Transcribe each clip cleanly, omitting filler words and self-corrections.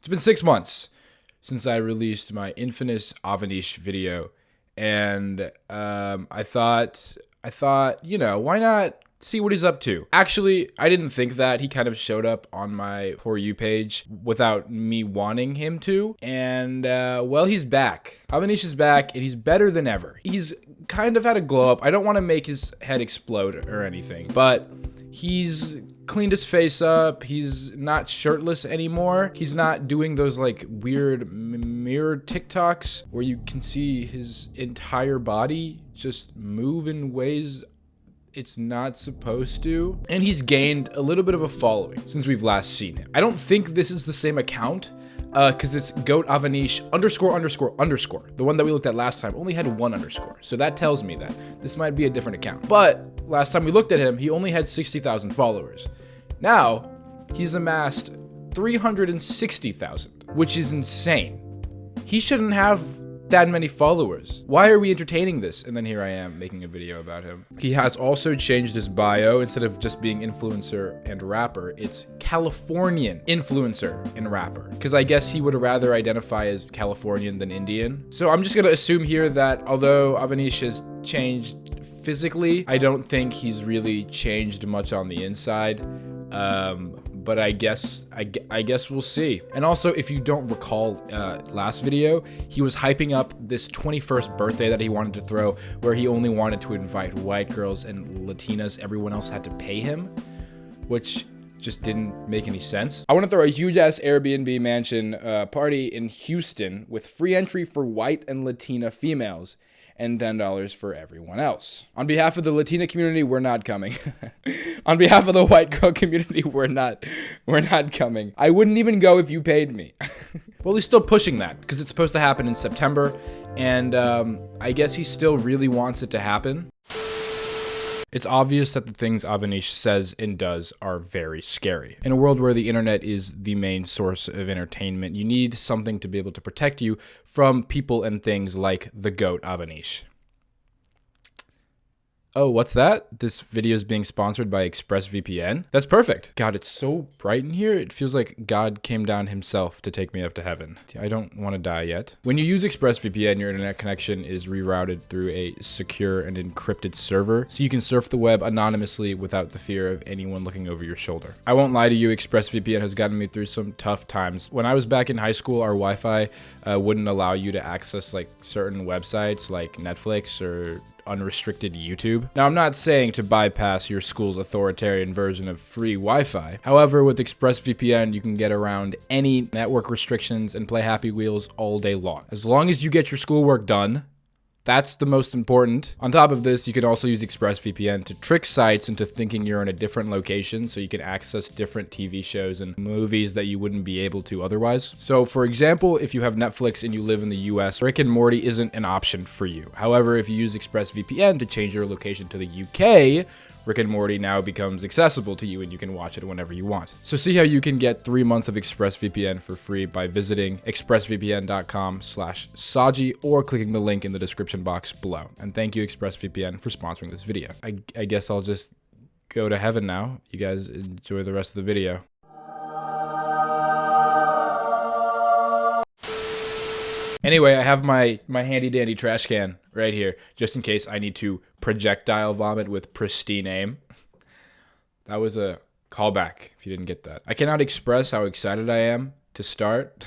It's been 6 months since I released my infamous Avaneesh video, and I thought, why not see what he's up to? Actually, I didn't think that. He kind of showed up on my For You page without me wanting him to, and well, he's back. Avaneesh is back, and he's better than ever. He's kind of had a glow up. I don't want to make his head explode or anything, but he's cleaned his face up. He's not shirtless anymore. He's not doing those like weird mirror TikToks where you can see his entire body just move in ways it's not supposed to. And he's gained a little bit of a following since we've last seen him. I don't think this is the same account because it's goat Avaneesh _____. The one that we looked at last time only had one underscore. So that tells me that this might be a different account. But last time we looked at him, he only had 60,000 followers. Now, he's amassed 360,000, which is insane. He shouldn't have that many followers. Why are we entertaining this? And then here I am making a video about him. He has also changed his bio. Instead of just being influencer and rapper, it's Californian influencer and rapper. Because I guess he would rather identify as Californian than Indian. So I'm just gonna assume here that although Avaneesh has changed physically, I don't think he's really changed much on the inside. But I guess we'll see. And also, if you don't recall last video, he was hyping up this 21st birthday that he wanted to throw, where he only wanted to invite white girls and Latinas. Everyone else had to pay him, which just didn't make any sense. I want to throw a huge ass Airbnb mansion party in Houston with free entry for white and Latina females and $10 for everyone else. On behalf of the Latina community, we're not coming. On behalf of the white girl community, we're not coming. I wouldn't even go if you paid me. Well, he's still pushing that because it's supposed to happen in September, and I guess he still really wants it to happen. It's obvious that the things Avaneesh says and does are very scary. In a world where the internet is the main source of entertainment, you need something to be able to protect you from people and things like the GOAT Avaneesh. Oh, what's that? This video is being sponsored by ExpressVPN? That's perfect. God, it's so bright in here. It feels like God came down himself to take me up to heaven. I don't want to die yet. When you use ExpressVPN, your internet connection is rerouted through a secure and encrypted server, so you can surf the web anonymously without the fear of anyone looking over your shoulder. I won't lie to you, ExpressVPN has gotten me through some tough times. When I was back in high school, our Wi-Fi wouldn't allow you to access like certain websites like Netflix or unrestricted YouTube. Now, I'm not saying to bypass your school's authoritarian version of free Wi-Fi. However, with ExpressVPN, you can get around any network restrictions and play Happy Wheels all day long. As long as you get your schoolwork done, that's the most important. On top of this, you can also use ExpressVPN to trick sites into thinking you're in a different location so you can access different TV shows and movies that you wouldn't be able to otherwise. So for example, if you have Netflix and you live in the US, Rick and Morty isn't an option for you. However, if you use ExpressVPN to change your location to the UK, Rick and Morty now becomes accessible to you and you can watch it whenever you want. So see how you can get 3 months of ExpressVPN for free by visiting expressvpn.com/Saji or clicking the link in the description box below. And thank you ExpressVPN for sponsoring this video. I guess I'll just go to heaven now. You guys enjoy the rest of the video. Anyway, I have my handy dandy trash can right here, just in case I need to projectile vomit with pristine aim. That was a callback, if you didn't get that. I cannot express how excited I am to start.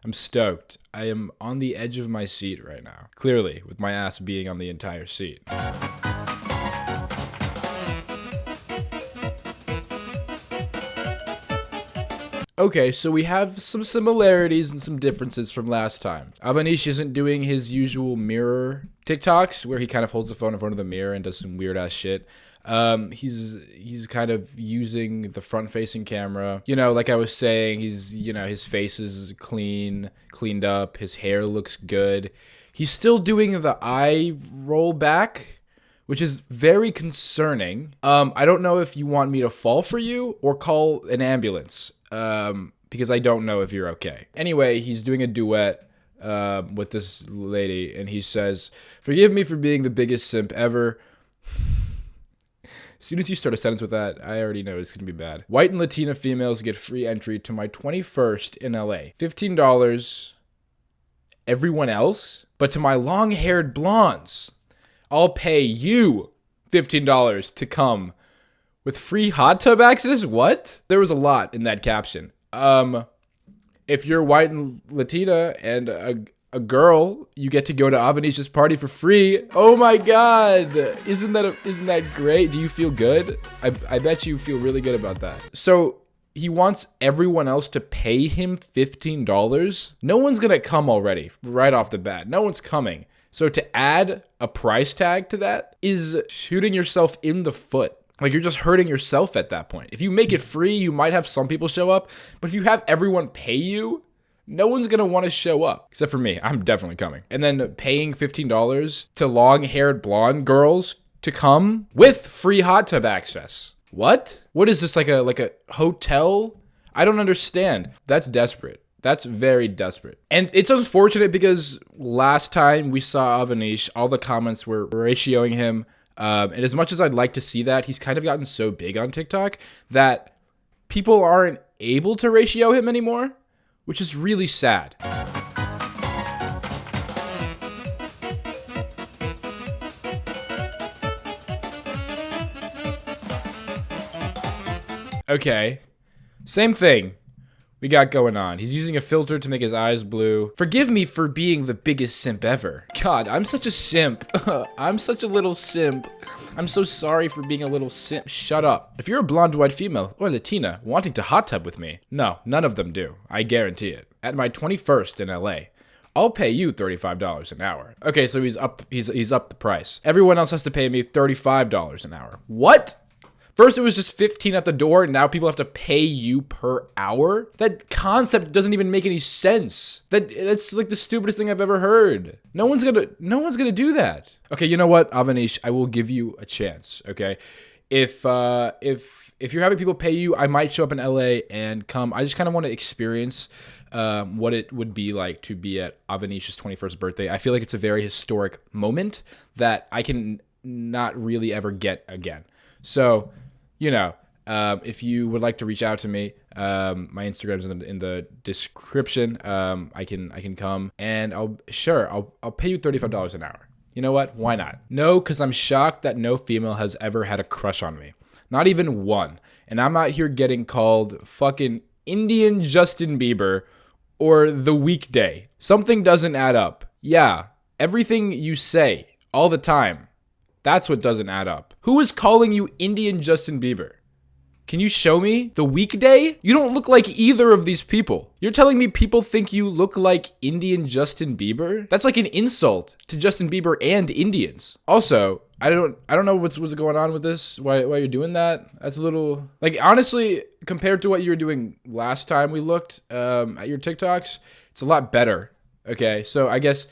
I'm stoked. I am on the edge of my seat right now. Clearly, with my ass being on the entire seat. Okay, so we have some similarities and some differences from last time. Avaneesh isn't doing his usual mirror TikToks where he kind of holds the phone in front of the mirror and does some weird ass shit. He's kind of using the front-facing camera. You know, like I was saying, his face is cleaned up, his hair looks good. He's still doing the eye roll back, which is very concerning. I don't know if you want me to fall for you or call an ambulance. Because I don't know if you're okay. Anyway, he's doing a duet with this lady, and he says, "Forgive me for being the biggest simp ever. As soon as you start a sentence with that, I already know it's going to be bad. White and Latina females get free entry to my 21st in LA. $15. Everyone else? But to my long-haired blondes, I'll pay you $15 to come with free hot tub access? What? There was a lot in that caption. If you're white and Latina and a girl, you get to go to Avaneesh's party for free. Oh my God. Isn't that great? Do you feel good? I bet you feel really good about that. So he wants everyone else to pay him $15. No one's going to come already right off the bat. No one's coming. So to add a price tag to that is shooting yourself in the foot. Like, you're just hurting yourself at that point. If you make it free, you might have some people show up. But if you have everyone pay you, no one's going to want to show up. Except for me. I'm definitely coming. And then paying $15 to long-haired blonde girls to come with free hot tub access. What? What is this, like a hotel? I don't understand. That's desperate. That's very desperate. And it's unfortunate because last time we saw Avaneesh, all the comments were ratioing him. And as much as I'd like to see that, he's kind of gotten so big on TikTok that people aren't able to ratio him anymore, which is really sad. Okay, same thing we got going on. He's using a filter to make his eyes blue. Forgive me for being the biggest simp ever. God, I'm such a simp. I'm such a little simp. I'm so sorry for being a little simp. Shut up. If you're a blonde white female or Latina wanting to hot tub with me, no, none of them do. I guarantee it. At my 21st in LA, I'll pay you $35 an hour. Okay, so he's up the price. Everyone else has to pay me $35 an hour. What? First, it was just $15 at the door, and now people have to pay you per hour? That concept doesn't even make any sense. That's like the stupidest thing I've ever heard. No one's gonna do that. Okay, you know what, Avaneesh, I will give you a chance. Okay, if you're having people pay you, I might show up in LA and come. I just kind of want to experience what it would be like to be at Avaneesh's 21st birthday. I feel like it's a very historic moment that I can not really ever get again. So, you know, if you would like to reach out to me, my Instagram's in the description. I can come and I'll pay you $35 an hour. You know what? Why not? No, because I'm shocked that no female has ever had a crush on me. Not even one. And I'm out here getting called fucking Indian Justin Bieber or the weekday. Something doesn't add up. Yeah, everything you say all the time. That's what doesn't add up. Who is calling you Indian Justin Bieber? Can you show me the weekday? You don't look like either of these people. You're telling me people think you look like Indian Justin Bieber? That's like an insult to Justin Bieber and Indians. Also, I don't know what's going on with this. Why you're doing that? That's a little, like, honestly, compared to what you were doing last time we looked at your TikToks, it's a lot better. Okay, so I guess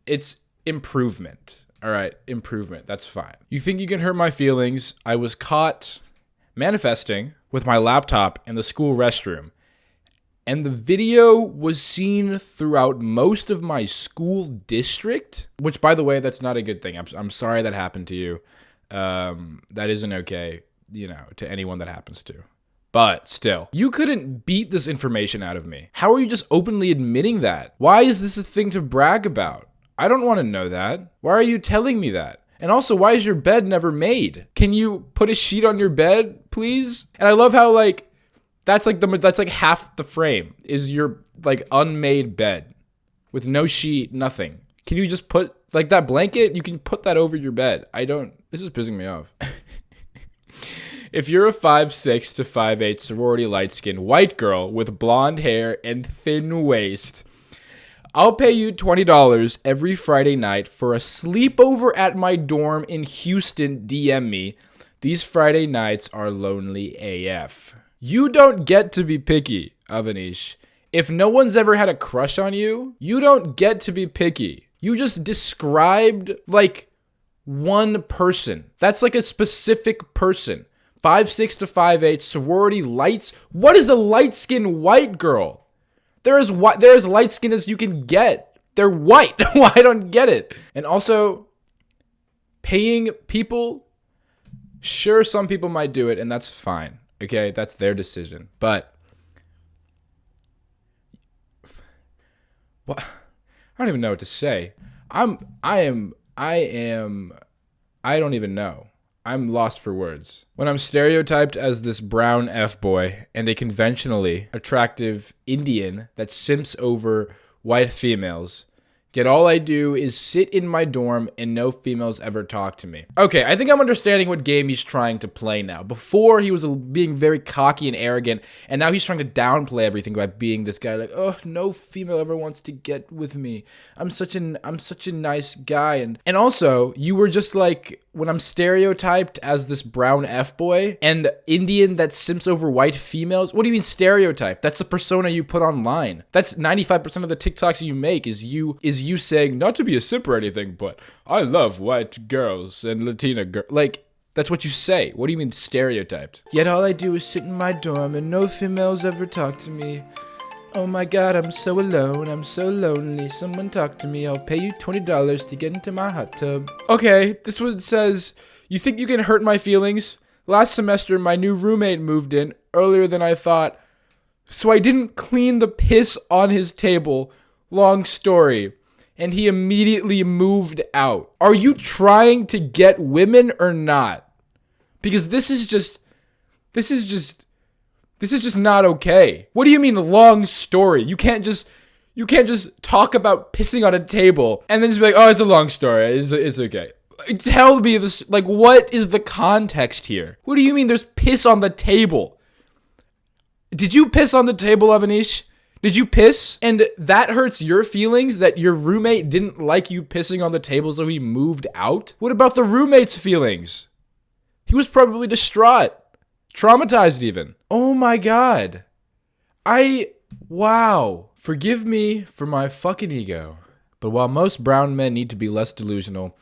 it's improvement. All right, improvement. That's fine. You think you can hurt my feelings? I was caught manifesting with my laptop in the school restroom, and the video was seen throughout most of my school district, which, by the way, that's not a good thing. I'm sorry that happened to you. That isn't okay, you know, to anyone that happens to. But still, you couldn't beat this information out of me. How are you just openly admitting that? Why is this a thing to brag about? I don't want to know that. Why are you telling me that? And also, why is your bed never made? Can you put a sheet on your bed, please? And I love how, like, that's like half the frame is your, like, unmade bed with no sheet, nothing. Can you just put, like, that blanket? You can put that over your bed. This is pissing me off. If you're a 5'6" to 5'8" sorority light-skinned white girl with blonde hair and thin waist, I'll pay you $20 every Friday night for a sleepover at my dorm in Houston. DM me. These Friday nights are lonely AF. You don't get to be picky, Avaneesh. If no one's ever had a crush on you, you don't get to be picky. You just described, like, one person. That's like a specific person. 5'6" to 5'8", sorority lights. What is a light-skinned white girl? They're as light skin as you can get. They're white. I don't get it. And also, paying people Sure, some people might do it, and that's fine. Okay, that's their decision. But what? I don't even know what to say. I don't even know. I'm lost for words. When I'm stereotyped as this brown F-boy and a conventionally attractive Indian that simps over white females, yet all I do is sit in my dorm and no females ever talk to me. Okay, I think I'm understanding what game he's trying to play now. Before, he was being very cocky and arrogant, and now he's trying to downplay everything by being this guy like, oh, no female ever wants to get with me. I'm such a nice guy. And also, you were just like, when I'm stereotyped as this brown F-boy and Indian that simps over white females, what do you mean stereotype? That's the persona you put online. That's 95% of the TikToks you make is you saying, not to be a simp or anything, but I love white girls and Latina girls. Like, that's what you say. What do you mean stereotyped? Yet all I do is sit in my dorm and no females ever talk to me. Oh my god, I'm so alone, I'm so lonely. Someone talk to me, I'll pay you $20 to get into my hot tub. Okay, this one says, you think you can hurt my feelings? Last semester, my new roommate moved in earlier than I thought, so I didn't clean the piss on his table. Long story. And he immediately moved out. Are you trying to get women or not? Because this is just not okay. What do you mean long story? You can't just talk about pissing on a table and then just be like, oh, it's a long story. It's okay. Tell me this, like, what is the context here? What do you mean there's piss on the table? Did you piss on the table, Avaneesh? Did you piss? And that hurts your feelings that your roommate didn't like you pissing on the table, so he moved out? What about the roommate's feelings? He was probably distraught. Traumatized even. Oh my god. Wow. Forgive me for my fucking ego. But while most brown men need to be less delusional,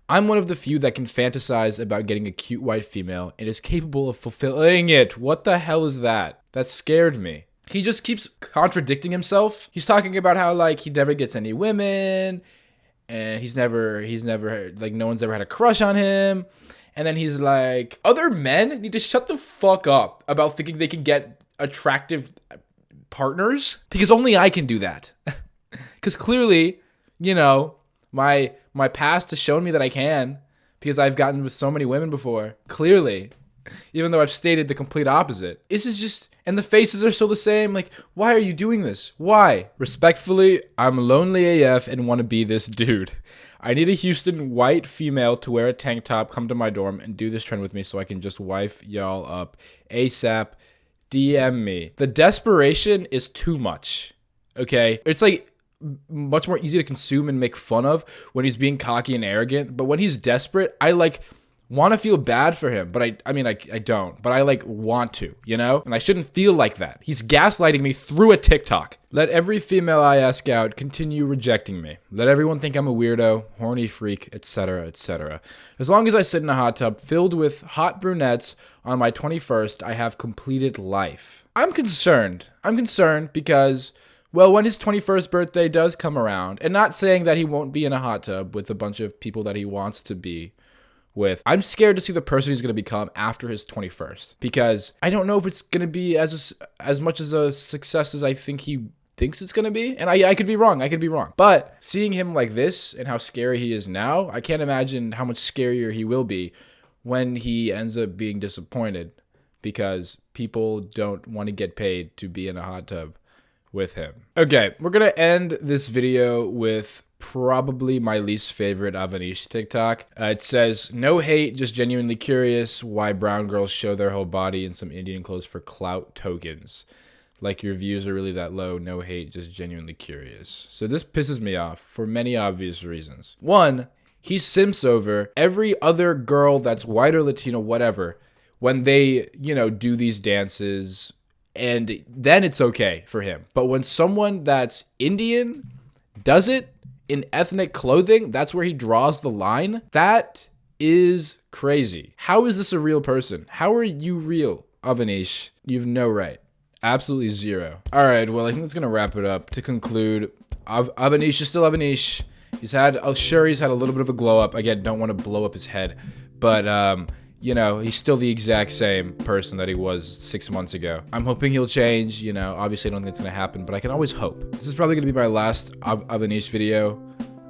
I'm one of the few that can fantasize about getting a cute white female and is capable of fulfilling it. What the hell is that? That scared me. He just keeps contradicting himself. He's talking about how, like, he never gets any women, and he's never, like, no one's ever had a crush on him. And then he's like, other men need to shut the fuck up about thinking they can get attractive partners, because only I can do that. Because clearly, you know, my past has shown me that I can, because I've gotten with so many women before. Clearly, even though I've stated the complete opposite. This is just, and the faces are still the same. Like, why are you doing this? Why? Respectfully, I'm lonely AF and want to be this dude. I need a Houston white female to wear a tank top, come to my dorm, and do this trend with me so I can just wife y'all up ASAP. DM me. The desperation is too much, okay? It's like much more easy to consume and make fun of when he's being cocky and arrogant, but when he's desperate, I like want to feel bad for him, but I mean, I don't, but I like want to, you know? And I shouldn't feel like that. He's gaslighting me through a TikTok. Let every female I ask out continue rejecting me. Let everyone think I'm a weirdo, horny freak, etc., etc. As long as I sit in a hot tub filled with hot brunettes on my 21st, I have completed life. I'm concerned because, well, when his 21st birthday does come around, and not saying that he won't be in a hot tub with a bunch of people that he wants to be with, I'm scared to see the person he's going to become after his 21st, because I don't know if it's going to be as much as a success as I think he thinks it's going to be. And I could be wrong. But seeing him like this and how scary he is now, I can't imagine how much scarier he will be when he ends up being disappointed because people don't want to get paid to be in a hot tub with him. Okay, we're going to end this video with probably my least favorite Avaneesh TikTok. It says, no hate, just genuinely curious why brown girls show their whole body in some Indian clothes for clout tokens. Like your views are really that low, no hate, just genuinely curious. So this pisses me off for many obvious reasons. One, he simps over every other girl that's white or Latino, whatever, when they, you know, do these dances, and then it's okay for him. But when someone that's Indian does it in ethnic clothing, that's where he draws the line. That is crazy. How is this a real person? How are you real, Avaneesh? You have no right. Absolutely zero. All right, well, I think that's going to wrap it up. To conclude, Avaneesh is still Avaneesh. He's had a little bit of a glow up. Again, don't want to blow up his head. But you know, he's still the exact same person that he was 6 months ago. I'm hoping he'll change, you know. Obviously, I don't think it's gonna happen, but I can always hope. This is probably gonna be my last Avaneesh video.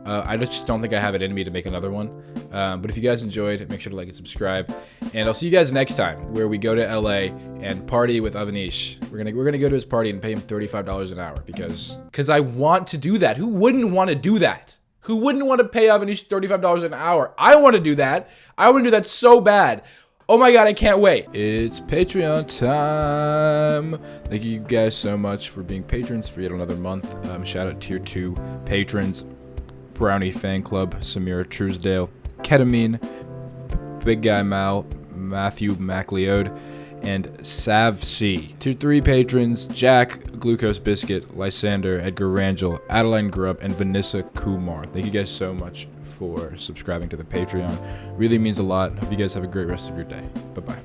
I just don't think I have it in me to make another one. But if you guys enjoyed, make sure to like and subscribe. And I'll see you guys next time, where we go to LA and party with Avaneesh. We're gonna go to his party and pay him $35 an hour because I want to do that. Who wouldn't want to do that? Who wouldn't want to pay Avaneesh $35 an hour? I want to do that. I want to do that so bad. Oh my god, I can't wait. It's Patreon time. Thank you guys so much for being patrons for yet another month. Shout out tier 2 patrons. Brownie Fan Club, Samira Truesdale, Ketamine, Big Guy Mal, Matthew MacLeod, and Sav C. Tier 3 patrons, Jack, Glucose Biscuit, Lysander, Edgar Rangel, Adeline Grubb, and Vanessa Kumar. Thank you guys so much for subscribing to the Patreon. Really means a lot. Hope you guys have a great rest of your day. Bye-bye.